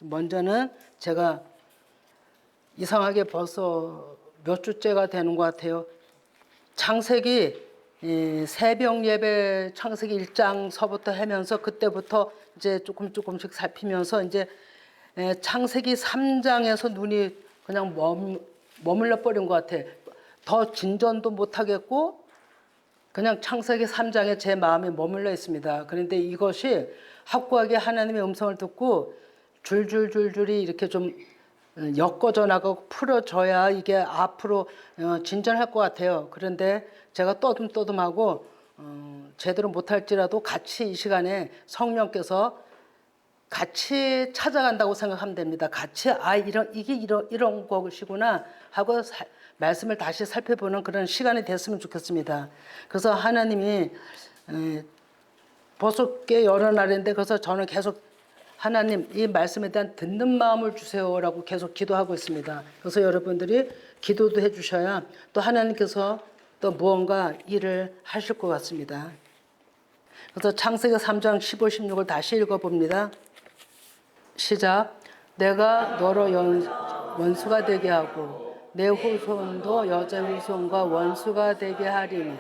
먼저는 제가 이상하게 벌써 몇 주째가 되는 것 같아요. 창세기 새벽 예배 창세기 1장서부터 하면서 그때부터 이제 조금씩 살피면서 이제 창세기 3장에서 눈이 그냥 머물러 버린 것 같아. 더 진전도 못 하겠고 그냥 창세기 3장에 제 마음이 머물러 있습니다. 그런데 이것이 확고하게 하나님의 음성을 듣고 줄줄줄줄이 이렇게 좀 엮어져 나가고 풀어져야 이게 앞으로 진전할 것 같아요. 그런데 제가 떠듬떠듬하고 제대로 못할지라도 같이 이 시간에 성령께서 같이 찾아간다고 생각하면 됩니다. 같이 이게 이런 것이구나 하고 말씀을 다시 살펴보는 그런 시간이 됐으면 좋겠습니다. 그래서 하나님이 벌써 꽤 여러 날인데 그래서 저는 계속 하나님 이 말씀에 대한 듣는 마음을 주세요라고 계속 기도하고 있습니다. 그래서 여러분들이 기도도 해주셔야 또 하나님께서 또 무언가 일을 하실 것 같습니다. 그래서 창세기 3장 15, 16을 다시 읽어봅니다. 시작. 내가 너로 원수가 되게 하고 내 후손도 여자의 후손과 원수가 되게 하리니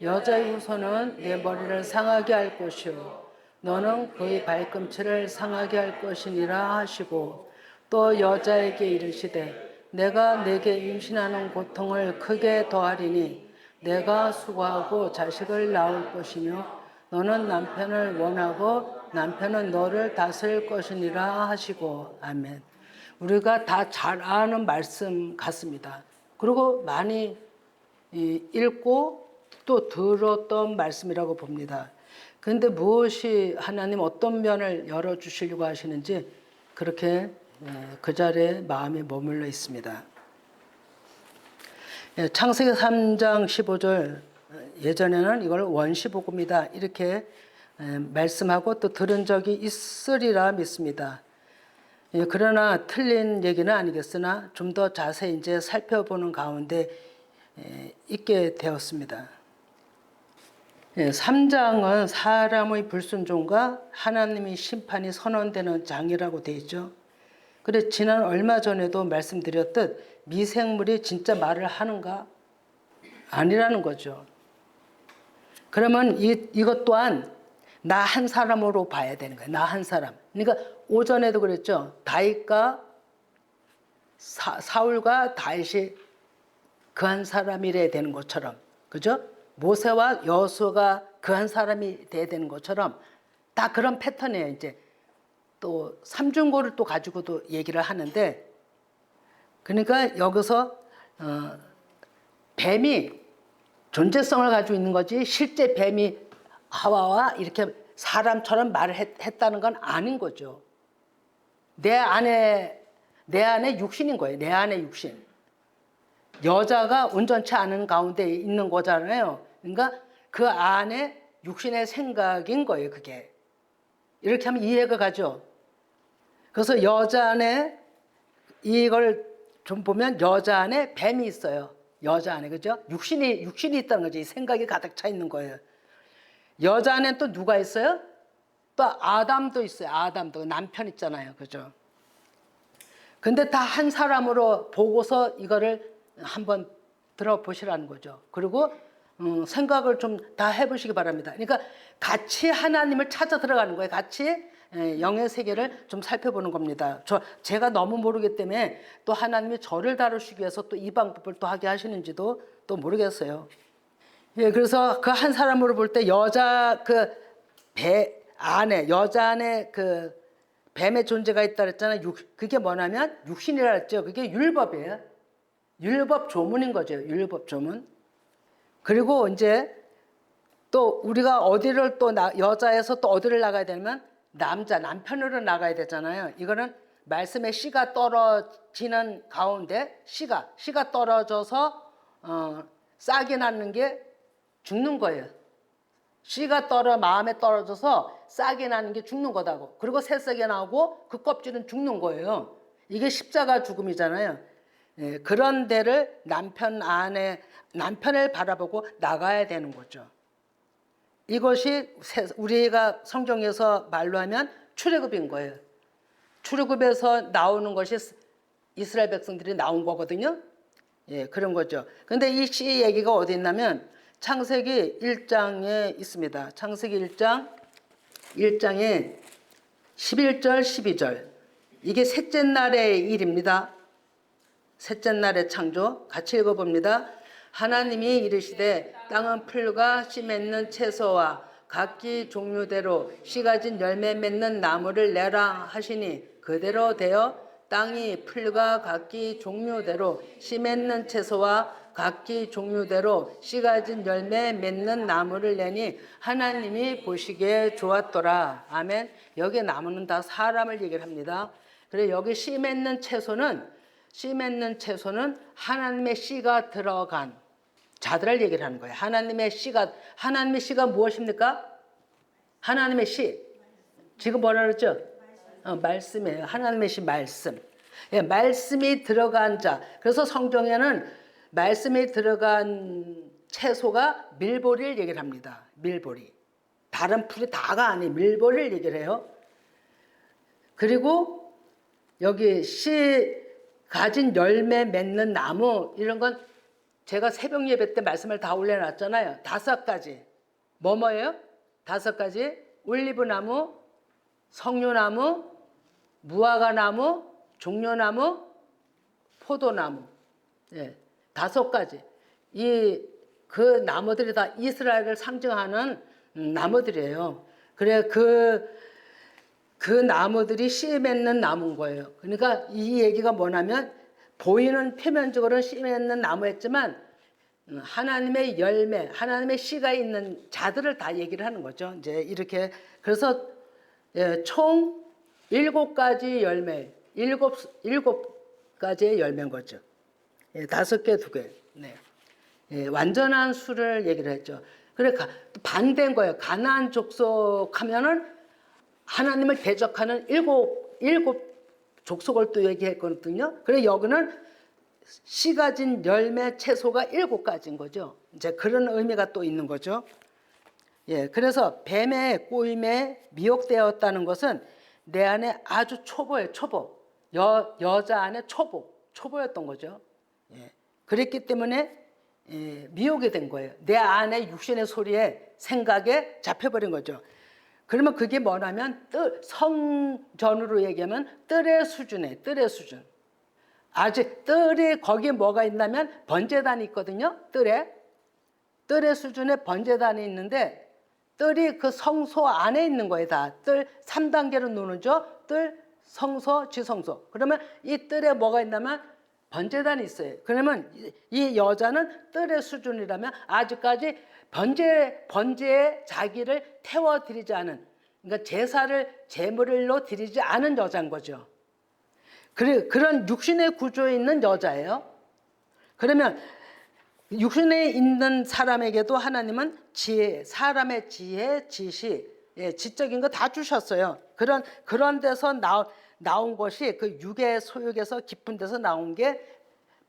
여자의 후손은 내 머리를 상하게 할 것이요 너는 그의 발꿈치를 상하게 할 것이니라 하시고 또 여자에게 이르시되 내가 내게 임신하는 고통을 크게 더하리니 내가 수고하고 자식을 낳을 것이며 너는 남편을 원하고 남편은 너를 다스릴 것이니라 하시고 아멘. 우리가 다 잘 아는 말씀 같습니다. 그리고 많이 읽고 또 들었던 말씀이라고 봅니다. 그런데 무엇이 하나님 어떤 면을 열어주시려고 하시는지 그렇게 그 자리에 마음이 머물러 있습니다. 창세기 3장 15절 예전에는 이걸 원시복음이다 이렇게 말씀하고 또 들은 적이 있으리라 믿습니다. 그러나 틀린 얘기는 아니겠으나 좀 더 자세히 이제 살펴보는 가운데 있게 되었습니다. 3장은 사람의 불순종과 하나님의 심판이 선언되는 장이라고 되어 있죠. 그래 지난 얼마 전에도 말씀드렸듯 미생물이 진짜 말을 하는가? 아니라는 거죠. 그러면 이것 또한 나 한 사람으로 봐야 되는 거예요. 나 한 사람. 그러니까 오전에도 그랬죠. 다윗과 사울과 다윗이 그 한 사람이래야 되는 것처럼. 그죠? 모세와 여호수아가 그 한 사람이 돼야 되는 것처럼 다 그런 패턴이에요. 이제 또 삼중고를 또 가지고도 얘기를 하는데 그러니까 여기서 뱀이 존재성을 가지고 있는 거지 실제 뱀이 하와와 이렇게 사람처럼 말을 했다는 건 아닌 거죠. 내 안에 육신인 거예요. 내 안에 육신. 여자가 온전치 않은 가운데 있는 거잖아요. 그러니까 그 안에 육신의 생각인 거예요. 그게. 이렇게 하면 이해가 가죠. 그래서 여자 안에 이걸 좀 보면 여자 안에 뱀이 있어요. 여자 안에 그죠? 육신이 있다는 거죠. 이 생각이 가득 차 있는 거예요. 여자 안에 또 누가 있어요? 또 아담도 있어요. 아담도 남편 있잖아요. 그죠? 근데 다 한 사람으로 보고서 이거를 한번 들어보시라는 거죠. 그리고 생각을 좀 다 해보시기 바랍니다. 그러니까 같이 하나님을 찾아 들어가는 거예요. 같이 영의 세계를 좀 살펴보는 겁니다. 제가 너무 모르기 때문에 또 하나님이 저를 다루시기 위해서 또 이 방법을 또 하게 하시는지도 또 모르겠어요. 예, 그래서 그 한 사람으로 볼 때 여자 여자 안에 그 뱀의 존재가 있다 그랬잖아요. 그게 뭐냐면 육신이라 했죠. 그게 율법이에요. 율법 조문인 거죠. 율법 조문. 그리고 이제 또 우리가 어디를 또 여자에서 또 어디를 나가야 되냐면 남편으로 나가야 되잖아요. 이거는 말씀의 씨가 떨어지는 가운데 씨가 떨어져서 싹이 나는 게 죽는 거예요. 씨가 마음에 떨어져서 싹이 나는 게 죽는 거다고. 그리고 새싹이 나오고 그 껍질은 죽는 거예요. 이게 십자가 죽음이잖아요. 그런 데를 남편을 바라보고 나가야 되는 거죠. 이것이 우리가 성경에서 말로 하면 출애굽인 거예요. 출애굽에서 나오는 것이 이스라엘 백성들이 나온 거거든요. 예, 그런 거죠. 근데 이 씨 얘기가 어디 있냐면 창세기 1장에 있습니다. 창세기 1장에 11절 12절. 이게 셋째 날의 일입니다. 셋째 날의 창조. 같이 읽어봅니다. 하나님이 이르시되 땅은 풀과 씨 맺는 채소와 각기 종류대로 씨 가진 열매 맺는 나무를 내라 하시니 그대로 되어 땅이 풀과 각기 종류대로 씨 맺는 채소와 각기 종류대로 씨 가진 열매 맺는 나무를 내니 하나님이 보시기에 좋았더라. 아멘. 여기 나무는 다 사람을 얘기를 합니다. 그래 여기 씨 맺는 채소는 하나님의 씨가 들어간 자들을 얘기를 하는 거예요. 하나님의 씨가 무엇입니까? 하나님의 씨. 지금 뭐라 그랬죠? 말씀이에요. 하나님의 씨 말씀. 예, 말씀이 들어간 자. 그래서 성경에는 말씀이 들어간 채소가 밀보리를 얘기를 합니다. 밀보리. 다른 풀이 다가 아니 밀보리를 얘기를 해요. 그리고 여기 씨 가진 열매 맺는 나무 이런 건 제가 새벽 예배 때 말씀을 다 올려놨잖아요. 5가지. 뭐예요? 5가지. 올리브나무, 석류나무, 무화과나무, 종려나무, 포도나무. 예, 5가지. 그 나무들이 다 이스라엘을 상징하는 나무들이에요. 그래 그 나무들이 씨 맺는 나무인 거예요. 그러니까 이 얘기가 뭐냐면 보이는 표면적으로는 씨 맺는 나무였지만 하나님의 열매, 하나님의 씨가 있는 자들을 다 얘기를 하는 거죠. 이제 이렇게 그래서 총 7가지 열매, 7가지의 열매인 거죠. 5개, 2개. 네. 완전한 수를 얘기를 했죠. 그래 반대인 거예요. 가나안 족속하면은 하나님을 대적하는 일곱 족속을 또 얘기했거든요. 그래 여기는 씨 가진 열매 채소가 7가지인 거죠. 이제 그런 의미가 또 있는 거죠. 예, 그래서 뱀의 꼬임에 미혹되었다는 것은 내 안에 아주 초보예요. 초보. 여자 안에 초보였던 거죠. 예, 그랬기 때문에 미혹이 된 거예요. 내 안에 육신의 소리에 생각에 잡혀버린 거죠. 그러면 그게 뭐냐면 성전으로 얘기하면 뜰의 수준이에요. 뜰의 수준. 아직 뜰이 거기에 뭐가 있냐면 번제단이 있거든요. 뜰의 수준에 번제단이 있는데 뜰이 그 성소 안에 있는 거예요. 다 뜰 3단계로 노는죠. 뜰, 성소, 지성소. 그러면 이 뜰에 뭐가 있냐면 번제단이 있어요. 그러면 이 여자는 뜰의 수준이라면 아직까지 번제에 자기를 태워드리지 않은, 그러니까 제물로 드리지 않은 여자인 거죠. 그런 육신의 구조에 있는 여자예요. 그러면 육신에 있는 사람에게도 하나님은 사람의 지혜, 지식, 지적인 거 다 주셨어요. 그런 데서 나온 것이 그 육의 소욕에서 깊은 데서 나온 게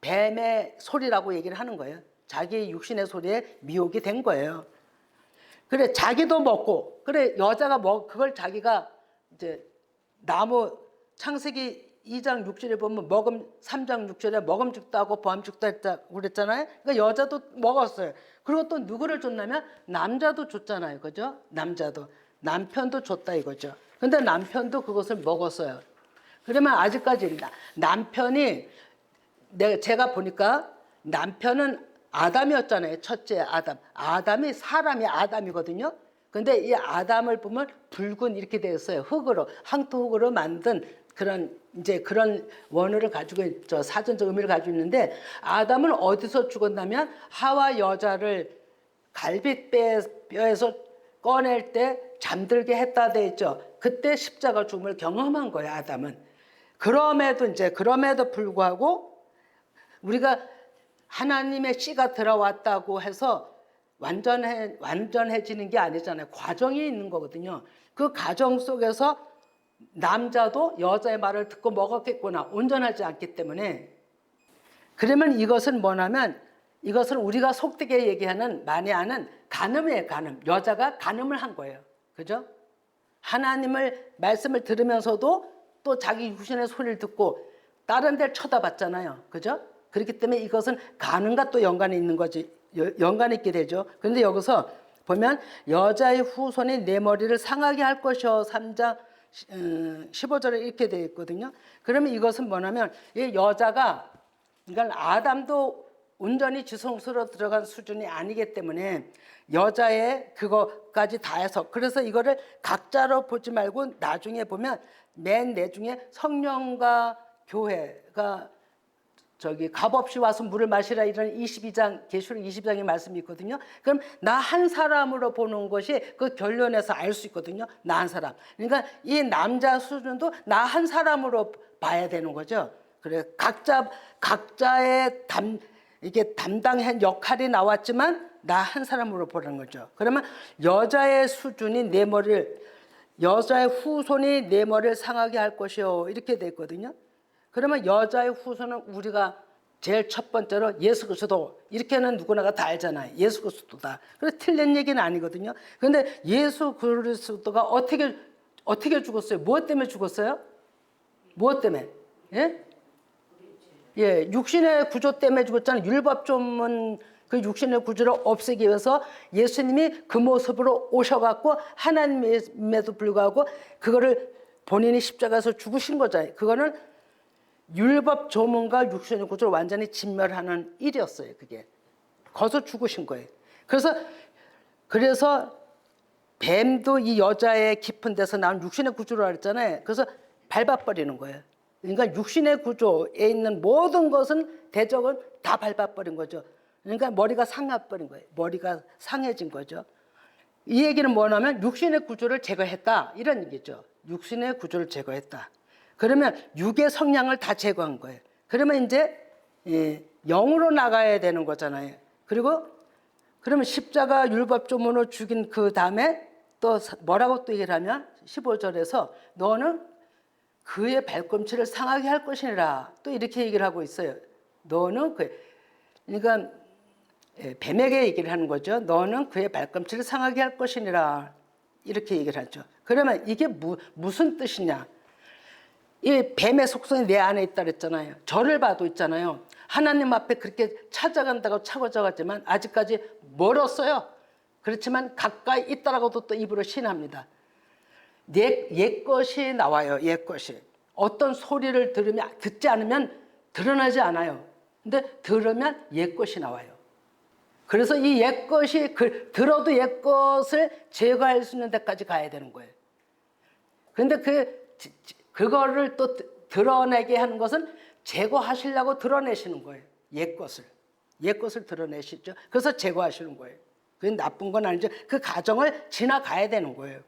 뱀의 소리라고 얘기를 하는 거예요. 자기 육신의 소리에 미혹이 된 거예요. 그래 자기도 먹고 그래 여자가 그걸 자기가 이제 나무 창세기 2장 6절에 보면 3장 6절에 먹음직도 하고 보암직도 했다고 그랬잖아요. 그러니까 여자도 먹었어요. 그리고 또 누구를 줬냐면 남자도 줬잖아요. 그죠? 남편도 줬다 이거죠. 근데 남편도 그것을 먹었어요. 그러면 아직까지 남편이 제가 보니까 남편은 아담이었잖아요. 첫째 아담. 아담이 사람이 아담이거든요. 근데 이 아담을 보면 붉은 이렇게 되었어요. 항토 흙으로 만든 그런 원어를 가지고 있죠. 사전적 의미를 가지고 있는데 아담은 어디서 죽었냐면 하와 여자를 갈빗뼈에서 꺼낼 때 잠들게 했다 돼 있죠. 그때 십자가 죽음을 경험한 거예요. 아담은. 그럼에도 불구하고 우리가 하나님의 씨가 들어왔다고 해서 완전해지는 게 아니잖아요. 과정이 있는 거거든요. 그 과정 속에서 남자도 여자의 말을 듣고 먹었겠구나. 온전하지 않기 때문에. 그러면 이것은 뭐냐면 이것은 우리가 속되게 얘기하는 많이 아는 간음이에요. 간음. 여자가 간음을 한 거예요. 그죠? 하나님을 말씀을 들으면서도 또 자기 육신의 소리를 듣고 다른 데를 쳐다봤잖아요. 그죠? 그렇기 때문에 이것은 가는과 또 연관이 있는 거지. 연관이 있게 되죠. 그런데 여기서 보면 여자의 후손이 내 머리를 상하게 할 것이요. 3장 15절에 이렇게 되어 있거든요. 그러면 이것은 뭐냐면 이 여자가 그러니까 아담도 온전히 지성소로 들어간 수준이 아니기 때문에 여자의 그거까지 다 해서 그래서 이거를 각자로 보지 말고 나중에 보면 맨 내중에 성령과 교회가 저기 값없이 와서 물을 마시라 이런 22장 계시록 22장의 말씀이 있거든요. 그럼 나 한 사람으로 보는 것이 그 결론에서 알 수 있거든요. 나 한 사람. 그러니까 이 남자 수준도 나 한 사람으로 봐야 되는 거죠. 그래 각자의 이게 담당한 역할이 나왔지만 나 한 사람으로 보는 거죠. 그러면 여자의 수준이 내 머리를 여자의 후손이 내 머리를 상하게 할 것이요 이렇게 돼 있거든요. 그러면 여자의 후손은 우리가 제일 첫 번째로 예수 그리스도 이렇게는 누구나가 다 알잖아요. 예수 그리스도다. 그래서 틀린 얘기는 아니거든요. 그런데 예수 그리스도가 어떻게 죽었어요? 무엇 때문에 죽었어요? 무엇 때문에? 예? 예, 육신의 구조 때문에 죽었잖아요. 율법조문 그 육신의 구조를 없애기 위해서 예수님이 그 모습으로 오셔갖고 하나님임에도 불구하고 그거를 본인이 십자가에서 죽으신 거잖아요. 그거는 율법 조문과 육신의 구조를 완전히 진멸하는 일이었어요. 그게 거기서 죽으신 거예요. 그래서 뱀도 이 여자의 깊은 데서 나온 육신의 구조로 했잖아요. 그래서 밟아버리는 거예요. 그러니까 육신의 구조에 있는 모든 것은 대적은 다 밟아버린 거죠. 그러니까 머리가 상해버린 거예요. 머리가 상해진 거죠. 이 얘기는 뭐냐면 육신의 구조를 제거했다 이런 얘기죠. 육신의 구조를 제거했다. 그러면 육의 성향을 다 제거한 거예요. 그러면 이제 영으로 나가야 되는 거잖아요. 그리고 그러면 십자가 율법조문으로 죽인 그 다음에 또 뭐라고 또 얘기를 하면 15절에서 너는 그의 발꿈치를 상하게 할 것이니라 또 이렇게 얘기를 하고 있어요. 너는 그러니까 뱀에게 얘기를 하는 거죠. 너는 그의 발꿈치를 상하게 할 것이니라 이렇게 얘기를 하죠. 그러면 이게 무슨 뜻이냐? 이 뱀의 속성이 내 안에 있다 그랬잖아요. 저를 봐도 있잖아요. 하나님 앞에 그렇게 찾아간다고 차고져갔지만 아직까지 멀었어요. 그렇지만 가까이 있다라고도 또 입으로 신합니다. 옛것이 나와요. 옛것이. 어떤 소리를 듣지 않으면 드러나지 않아요. 근데 들으면 옛것이 나와요. 그래서 이 옛것이 들어도 옛것을 제거할 수 있는 데까지 가야 되는 거예요. 그런데 그거를 또 드러내게 하는 것은 제거하시려고 드러내시는 거예요. 옛것을 드러내시죠. 그래서 제거하시는 거예요. 그게 나쁜 건 아니죠. 그 과정을 지나가야 되는 거예요.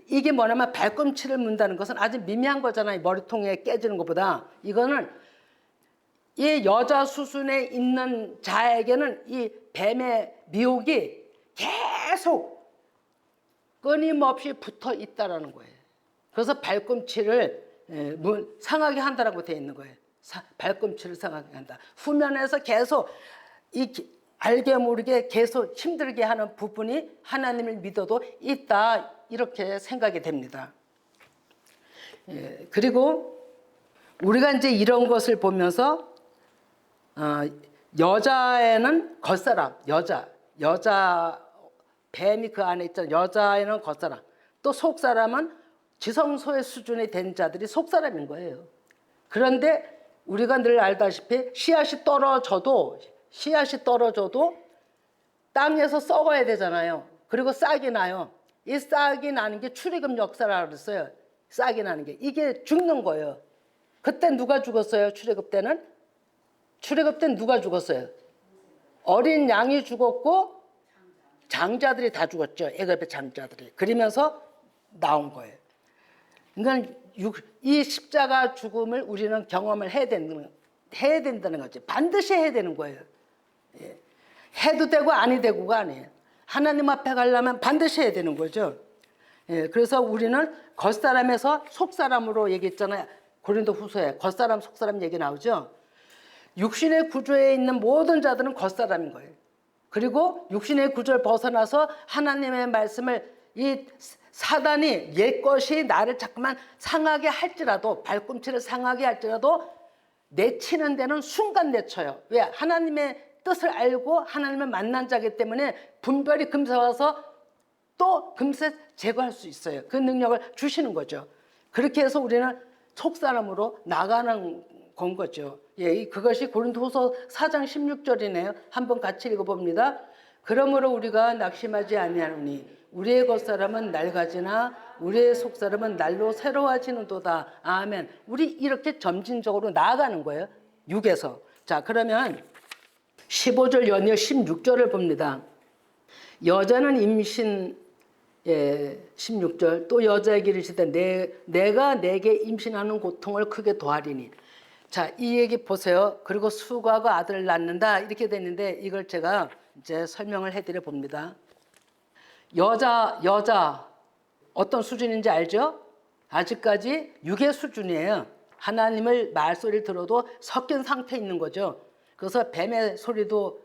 이게 뭐냐면 발꿈치를 문다는 것은 아주 미미한 거잖아요. 머리통에 깨지는 것보다. 이거는 이 여자 수순에 있는 자에게는 이 뱀의 미혹이 계속 끊임없이 붙어 있다라는 거예요. 그래서 발꿈치를 상하게 한다라고 되어 있는 거예요. 발꿈치를 상하게 한다. 후면에서 계속 알게 모르게 계속 힘들게 하는 부분이 하나님을 믿어도 있다 이렇게 생각이 됩니다. 그리고 우리가 이제 이런 것을 보면서 여자에는 겉사람, 여자 뱀이 그 안에 있잖아요. 여자에는 겉사람, 또 속사람은 지성소의 수준이 된 자들이 속사람인 거예요. 그런데 우리가 늘 알다시피 씨앗이 떨어져도 땅에서 썩어야 되잖아요. 그리고 싹이 나요. 이 싹이 나는 게 출애굽 역사라고 그랬어요. 싹이 나는 게 이게 죽는 거예요. 그때 누가 죽었어요? 출애굽 때는 누가 죽었어요? 어린 양이 죽었고 장자들이 다 죽었죠. 애굽의 장자들이. 그러면서 나온 거예요. 그러니까 이 십자가 죽음을 우리는 경험을 해야 된다는 거지. 반드시 해야 되는 거예요. 해도 되고 아니 되고가 아니에요. 하나님 앞에 가려면 반드시 해야 되는 거죠. 그래서 우리는 겉사람에서 속사람으로 얘기했잖아요. 고린도후서에 겉사람 속사람 얘기 나오죠. 육신의 구조에 있는 모든 자들은 겉사람인 거예요. 그리고 육신의 구조를 벗어나서 하나님의 말씀을 이 사단이 옛 것이 나를 자꾸만 상하게 할지라도, 발꿈치를 상하게 할지라도 내치는 데는 순간 내쳐요. 왜? 하나님의 뜻을 알고 하나님을 만난 자이기 때문에 분별이 금세 와서 또 금세 제거할 수 있어요. 그 능력을 주시는 거죠. 그렇게 해서 우리는 속사람으로 나가는 건 거죠. 예, 그것이 고린도후서 4장 16절이네요. 한번 같이 읽어봅니다. 그러므로 우리가 낙심하지 아니하노니 우리의 겉사람은 낡아지나 우리의 속사람은 날로 새로워지는도다. 아멘. 우리 이렇게 점진적으로 나아가는 거예요. 6에서. 자, 그러면 15절 연이어 16절을 봅니다. 여자는 임신, 16절 또 여자에게 이르시되 내가 내게 임신하는 고통을 크게 더하리니. 자, 이 얘기 보세요. 그리고 수가가 아들을 낳는다 이렇게 됐는데 이걸 제가 이제 설명을 해드려 봅니다. 여자 어떤 수준인지 알죠? 아직까지 육의 수준이에요. 하나님을 말소리를 들어도 섞인 상태에 있는 거죠. 그래서 뱀의 소리도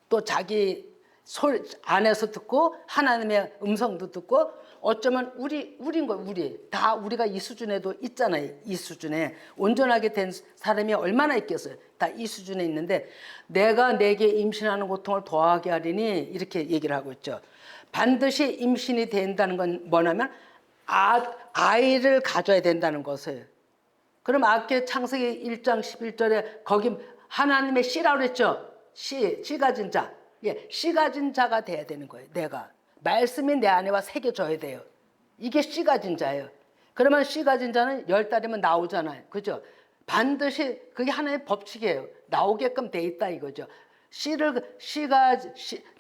또 자기 소리 안에서 듣고 하나님의 음성도 듣고 어쩌면 우리인 거예요. 다 우리가 이 수준에도 있잖아요. 이 수준에 온전하게 된 사람이 얼마나 있겠어요. 다 이 수준에 있는데 내가 내게 임신하는 고통을 더하게 하리니 이렇게 얘기를 하고 있죠. 반드시 임신이 된다는 건 뭐냐면 아이를 가져야 된다는 것이에요. 그럼 아까 창세기 1장 11절에 거기 하나님의 씨라고 그랬죠. 씨 가진 자. 예, 씨 가진 자가 돼야 되는 거예요. 내가. 말씀이 내 안에와 새겨져야 돼요. 이게 씨 가진 자예요. 그러면 씨 가진 자는 10달이면 나오잖아요. 그죠? 반드시 그게 하나의 법칙이에요. 나오게끔 돼 있다 이거죠.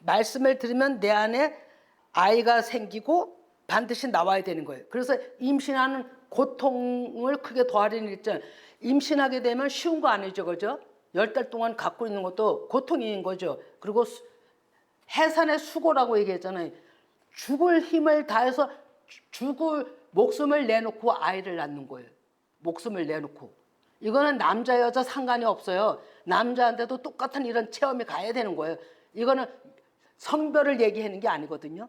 말씀을 들으면 내 안에 아이가 생기고 반드시 나와야 되는 거예요. 그래서 임신하는 고통을 크게 더하리니 있잖아요. 임신하게 되면 쉬운 거 아니죠. 그죠? 10달 동안 갖고 있는 것도 고통인 거죠. 그리고 해산의 수고라고 얘기했잖아요. 죽을 힘을 다해서 죽을 목숨을 내놓고 아이를 낳는 거예요. 목숨을 내놓고. 이거는 남자 여자 상관이 없어요. 남자한테도 똑같은 이런 체험이 가야 되는 거예요. 이거는 성별을 얘기하는 게 아니거든요.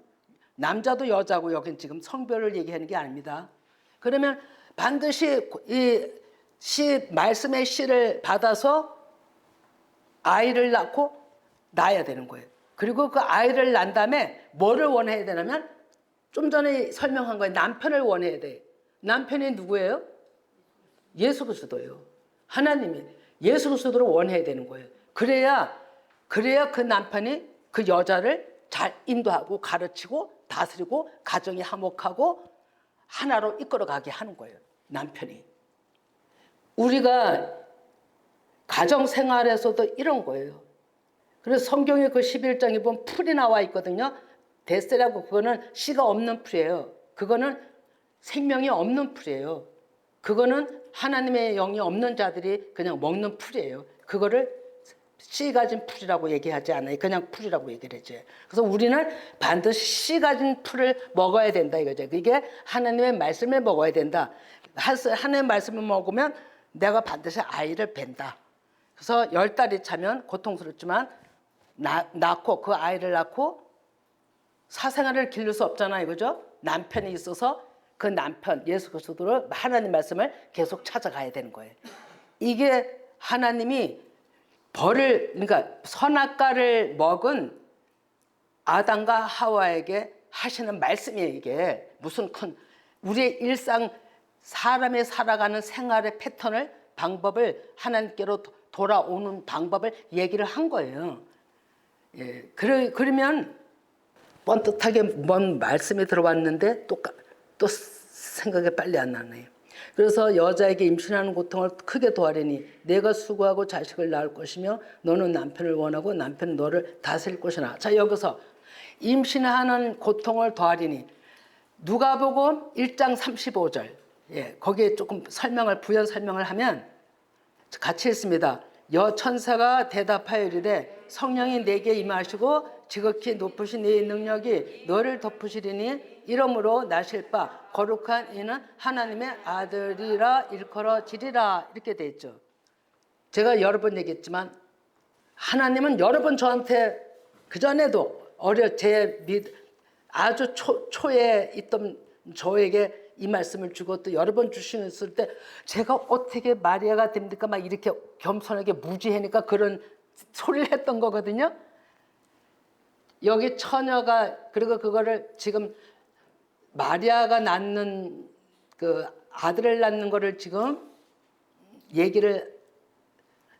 남자도 여자고 여긴 지금 성별을 얘기하는 게 아닙니다. 그러면 반드시 말씀의 씨를 받아서 아이를 낳고 낳아야 되는 거예요. 그리고 그 아이를 낳은 다음에 뭐를 원해야 되냐면 좀 전에 설명한 거예요. 남편을 원해야 돼. 남편이 누구예요? 예수 그리스도예요. 하나님이 예수 그리스도를 원해야 되는 거예요. 그래야 그 남편이 그 여자를 잘 인도하고 가르치고 다스리고 가정이 화목하고 하나로 이끌어가게 하는 거예요. 남편이. 우리가 가정생활에서도 이런 거예요. 그래서 성경에 그 11장에 보면 풀이 나와 있거든요. 데스라고 그거는 씨가 없는 풀이에요. 그거는 생명이 없는 풀이에요. 그거는 하나님의 영이 없는 자들이 그냥 먹는 풀이에요. 그거를 씨 가진 풀이라고 얘기하지 않아요. 그냥 풀이라고 얘기를 하죠. 그래서 우리는 반드시 씨 가진 풀을 먹어야 된다 이거죠. 이게 하나님의 말씀을 먹어야 된다. 하나님의 말씀을 먹으면 내가 반드시 아이를 뵌다. 그래서 10달이 차면 고통스럽지만 낳고 그 아이를 낳고 사생활을 기를 수 없잖아요. 그죠? 남편이 있어서 그 남편 예수 그리스도를 하나님 말씀을 계속 찾아가야 되는 거예요. 이게 하나님이 그러니까 선악과를 먹은 아담과 하와에게 하시는 말씀이에요. 이게 무슨 큰 우리의 일상 사람이 살아가는 생활의 패턴을 방법을 하나님께로 돌아오는 방법을 얘기를 한 거예요. 예, 그러면 뻔듯하게 뭔 말씀이 들어왔는데 또 생각이 빨리 안 나네요. 그래서 여자에게 임신하는 고통을 크게 더하리니 내가 수고하고 자식을 낳을 것이며 너는 남편을 원하고 남편은 너를 다스릴 것이나. 자, 여기서 임신하는 고통을 더하리니 누가복음 1장 35절. 예, 거기에 조금 부연 설명을 하면 같이 읽습니다. 여천사가 대답하여 이르되 성령이 내게 임하시고 지극히 높으신 네 능력이 너를 덮으시리니 이러므로 나실 바 거룩한 이는 하나님의 아들이라 일컬어지리라. 이렇게 돼 있죠. 제가 여러 번 얘기했지만 하나님은 여러 번 저한테 그전에도 아주 초에 있던 저에게 이 말씀을 주고 또 여러 번 주셨을 때 제가 어떻게 마리아가 됩니까? 막 이렇게 겸손하게 무지하니까 그런 소리를 했던 거거든요. 여기 처녀가 그리고 그거를 지금 마리아가 낳는 그 아들을 낳는 거를 지금 얘기를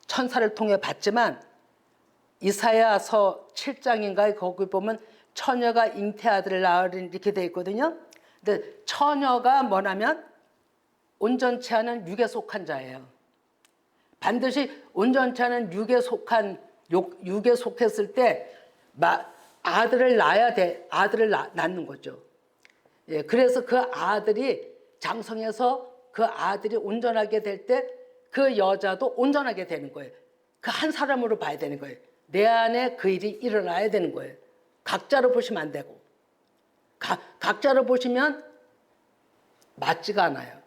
천사를 통해 봤지만 이사야서 7장인가에 거기 보면 처녀가 잉태 아들을 낳으리 이렇게 돼 있거든요. 근데 처녀가 뭐냐면 온전치 않은 육에 속한 자예요. 반드시 온전치 않은 육에 속했을 때 아들을 낳아야 돼. 아들을 낳는 거죠. 예, 그래서 그 아들이 장성해서 그 아들이 온전하게 될 때 그 여자도 온전하게 되는 거예요. 그 한 사람으로 봐야 되는 거예요. 내 안에 그 일이 일어나야 되는 거예요. 각자로 보시면 안 되고. 각자로 보시면 맞지가 않아요.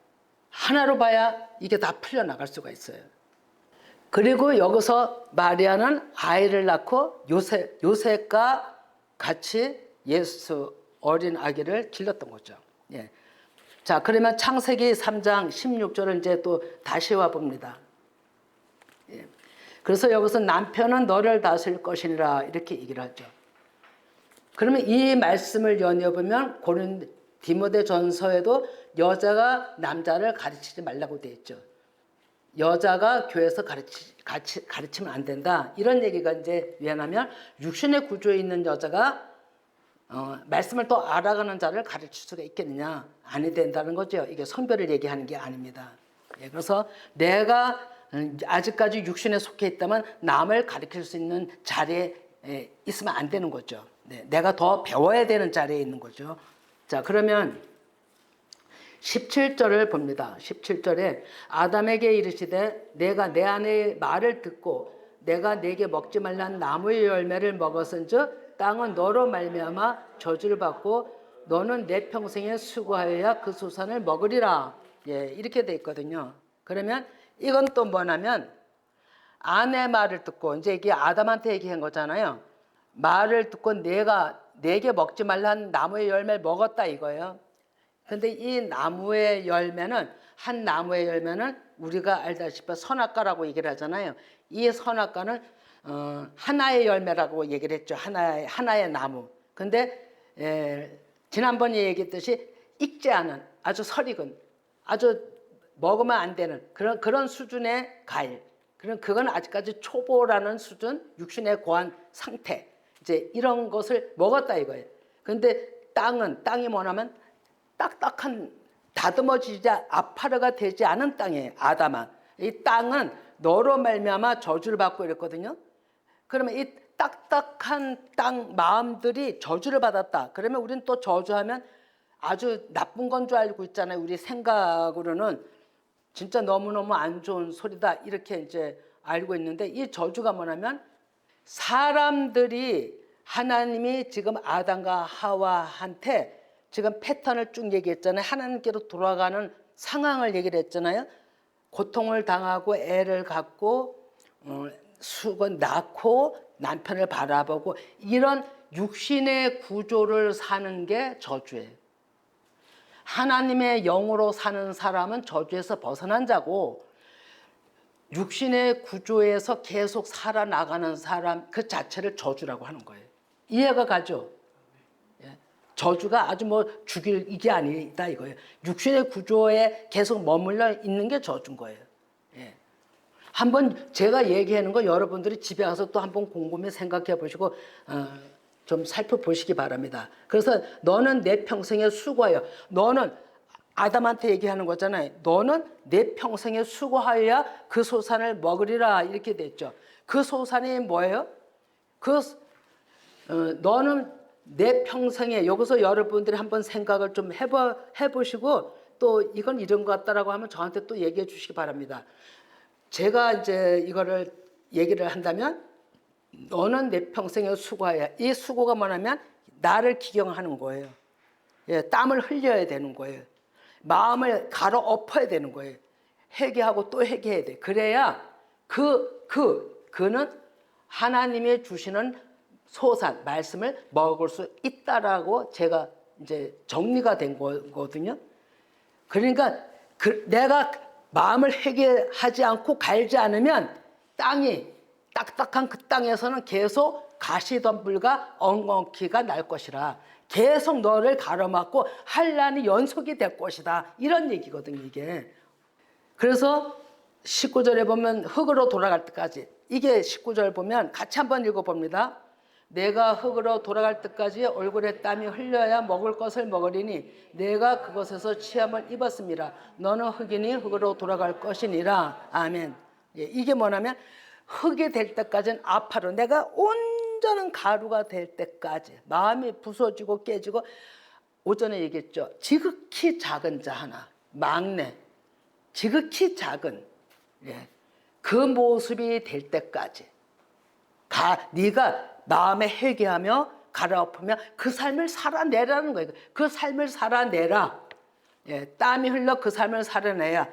하나로 봐야 이게 다 풀려나갈 수가 있어요. 그리고 여기서 마리아는 아이를 낳고 요셉과 같이 예수 어린 아기를 길렀던 거죠. 예. 자, 그러면 창세기 3장 16절을 이제 또 다시 와 봅니다. 예. 그래서 여기서 남편은 너를 다스릴 것이니라 이렇게 얘기를 하죠. 그러면 이 말씀을 연이어보면 디모데전서에도 여자가 남자를 가르치지 말라고 되어 있죠. 여자가 교회에서 가르치면 안 된다. 이런 얘기가 이제 왜냐하면 육신의 구조에 있는 여자가 말씀을 또 알아가는 자를 가르칠 수가 있겠느냐? 아니 된다는 거죠. 이게 성별을 얘기하는 게 아닙니다. 예, 그래서 내가 아직까지 육신에 속해 있다면 남을 가르칠 수 있는 자리에 있으면 안 되는 거죠. 네, 내가 더 배워야 되는 자리에 있는 거죠. 자, 그러면 17절을 봅니다. 17절에 아담에게 이르시되 내가 내 아내의 말을 듣고 내가 내게 먹지 말란 나무의 열매를 먹었은즉 땅은 너로 말미암아 저주를 받고 너는 내 평생에 수고하여야 그 소산을 먹으리라. 예, 이렇게 돼 있거든요. 그러면 이건 또 뭐냐면 아내 말을 듣고 이제 이게 아담한테 얘기한 거잖아요. 말을 듣고 내게 먹지 말란 나무의 열매를 먹었다 이거예요. 근데 이 나무의 열매는 한 나무의 열매는 우리가 알다시피 선악과라고 얘기를 하잖아요. 이 선악과는 하나의 열매라고 얘기를 했죠. 하나의 나무. 근데 지난번에 얘기했듯이 익지 않은 아주 설익은 아주 먹으면 안 되는 그런 수준의 과일. 그건 아직까지 초보라는 수준, 육신에 고한 상태. 이제 이런 것을 먹었다 이거예요. 근데 땅이 뭐냐면 딱딱한 다듬어지지 아파르가 되지 않은 땅이에요. 아담아. 이 땅은 너로 말미암아 저주를 받고 이랬거든요. 그러면 이 딱딱한 땅 마음들이 저주를 받았다. 그러면 우리는 또 저주하면 아주 나쁜 건 줄 알고 있잖아요. 우리 생각으로는 진짜 너무너무 안 좋은 소리다. 이렇게 이제 알고 있는데 이 저주가 뭐냐면 사람들이 하나님이 지금 아담과 하와한테 지금 패턴을 쭉 얘기했잖아요. 하나님께로 돌아가는 상황을 얘기를 했잖아요. 고통을 당하고 애를 갖고 수건 낳고 남편을 바라보고 이런 육신의 구조를 사는 게 저주예요. 하나님의 영으로 사는 사람은 저주에서 벗어난 자고 육신의 구조에서 계속 살아나가는 사람 그 자체를 저주라고 하는 거예요. 이해가 가죠? 예. 저주가 아주 뭐 죽일 이게 아니다 이거예요. 육신의 구조에 계속 머물러 있는 게 저주인 거예요. 예. 한번 제가 얘기하는 거 여러분들이 집에 가서 또 한번 곰곰이 생각해 보시고 좀 살펴보시기 바랍니다. 그래서 너는 내 평생에 수고하여 너는 아담한테 얘기하는 거잖아요. 너는 내 평생에 수고하여야 그 소산을 먹으리라 이렇게 됐죠. 그 소산이 뭐예요? 너는 내 평생에 여기서 여러분들이 한번 생각을 좀 해보시고 또 이건 이런 것 같다라고 하면 저한테 또 얘기해 주시기 바랍니다. 제가 이제 이거를 얘기를 한다면 너는 내 평생에 수고하여야 이 수고가 뭐냐면 나를 기경하는 거예요. 예, 땀을 흘려야 되는 거예요. 마음을 갈아엎어야 되는 거예요. 회개하고 또 회개해야 돼. 그래야 그는 하나님이 주시는 소산 말씀을 먹을 수 있다라고 제가 이제 정리가 된 거거든요. 그러니까 내가 마음을 회개하지 않고 갈지 않으면 땅이 딱딱한 그 땅에서는 계속 가시덤불과 엉겅퀴가 날 것이라, 계속 너를 가로막고 환난이 연속이 될 것이다, 이런 얘기거든요 이게. 그래서 19절에 보면 흙으로 돌아갈 때까지, 이게 19절 보면 같이 한번 읽어봅니다. 내가 흙으로 돌아갈 때까지 얼굴에 땀이 흘려야 먹을 것을 먹으리니 내가 그것에서 취함을 입었습니다. 너는 흙이니 흙으로 돌아갈 것이니라. 아멘. 예, 이게 뭐냐면 흙이 될 때까지는 아파로, 내가 온전한 가루가 될 때까지 마음이 부서지고 깨지고, 오전에 얘기했죠. 지극히 작은 자 하나, 막내, 지극히 작은, 예, 그 모습이 될 때까지 네가 마음에 회개하며 갈아엎으며 그 삶을 살아내라는 거예요. 그 삶을 살아내라. 예, 땀이 흘러 그 삶을 살아내야,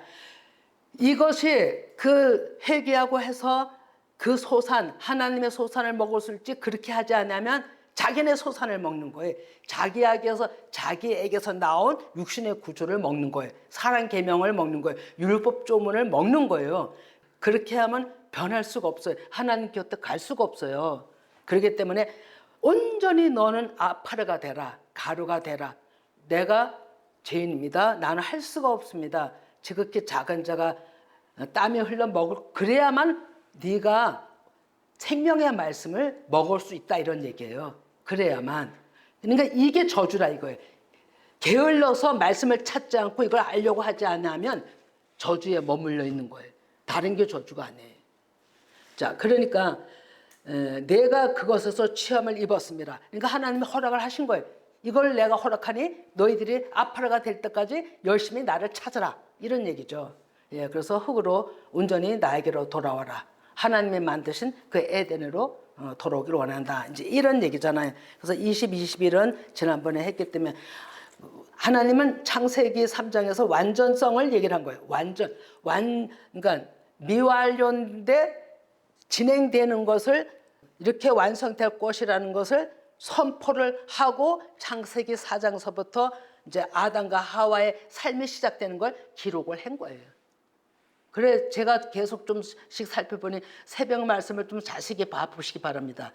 이것이 그 회개하고 해서 그 소산, 하나님의 소산을 먹을 수 있지, 그렇게 하지 않으면 자기네 소산을 먹는 거예요. 자기에게서 나온 육신의 구조를 먹는 거예요. 사랑 계명을 먹는 거예요. 율법 조문을 먹는 거예요. 그렇게 하면 변할 수가 없어요. 하나님 곁에 갈 수가 없어요. 그렇기 때문에 온전히 너는 아파르가 되라, 가루가 되라. 내가 죄인입니다. 나는 할 수가 없습니다. 지극히 작은 자가 땀이 흘러 그래야만 네가 생명의 말씀을 먹을 수 있다, 이런 얘기예요. 그래야만. 그러니까 이게 저주라 이거예요. 게을러서 말씀을 찾지 않고 이걸 알려고 하지 않으면 저주에 머물러 있는 거예요. 다른 게 저주가 아니에요. 자, 그러니까 내가 그것에서 취함을 입었습니다. 그러니까 하나님이 허락을 하신 거예요. 이걸 내가 허락하니 너희들이 아파라가 될 때까지 열심히 나를 찾아라, 이런 얘기죠. 예, 그래서 흙으로 온전히 나에게로 돌아와라. 하나님이 만드신 그 에덴으로 돌아오기를 원한다, 이제 이런 얘기잖아요. 그래서 20, 21은 지난번에 했기 때문에 하나님은 창세기 3장에서 완전성을 얘기를 한 거예요. 그러니까 미완료인데 진행되는 것을, 이렇게 완성될 것이라는 것을 선포를 하고 창세기 4장서부터 이제 아담과 하와의 삶이 시작되는 걸 기록을 한 거예요. 그래 제가 계속 좀씩 살펴보니 새벽 말씀을 좀 자세히 봐보시기 바랍니다.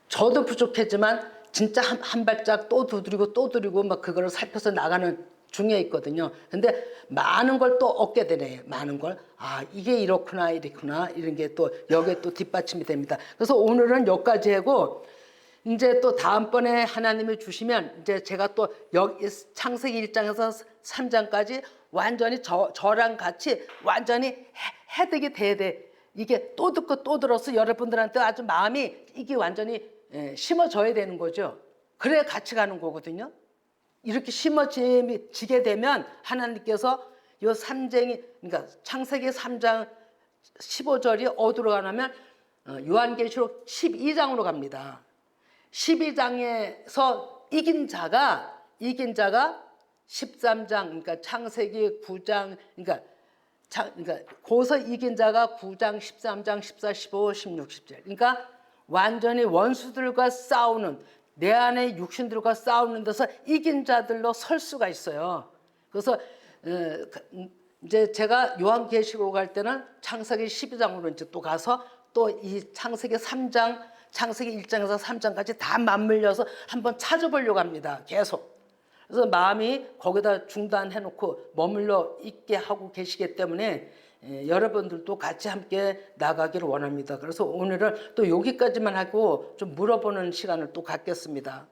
저도 부족했지만 진짜 한 발짝 또 두드리고 막 그거를 살펴서 나가는 중에 있거든요. 근데 많은 걸 또 얻게 되네. 많은 걸, 이게 이렇구나 이런 게 또 여기에 또 뒷받침이 됩니다. 그래서 오늘은 여기까지 하고, 이제 또 다음번에 하나님이 주시면 이제 제가 또 여기 창세기 1장에서 3장까지 완전히 저랑 같이 완전히 해득이 돼야 돼. 이게 또 듣고 또 들어서 여러분들한테 아주 마음이 이게 완전히 심어져야 되는 거죠. 그래야 같이 가는 거거든요. 이렇게 심어지게 되면 하나님께서 이 3장이, 그러니까 창세기 3장 15절이 어디로 가냐면 요한계시록 12장으로 갑니다. 12장에서 이긴 자가 13장, 그러니까 창세기 9장, 그러니까 고서 이긴 자가 9장, 13장, 14, 15, 16, 17. 그러니까 완전히 원수들과 싸우는, 내 안에 육신들과 싸우는 데서 이긴 자들로 설 수가 있어요. 그래서 이제 제가 요한계시록 갈 때는 창세기 12장으로 이제 또 가서 또 이 창세기 3장, 창세기 1장에서 3장까지 다 맞물려서 한번 찾아보려고 합니다. 계속. 그래서 마음이 거기다 중단해놓고 머물러 있게 하고 계시기 때문에 여러분들도 같이 함께 나가기를 원합니다. 그래서 오늘은 또 여기까지만 하고 좀 물어보는 시간을 또 갖겠습니다.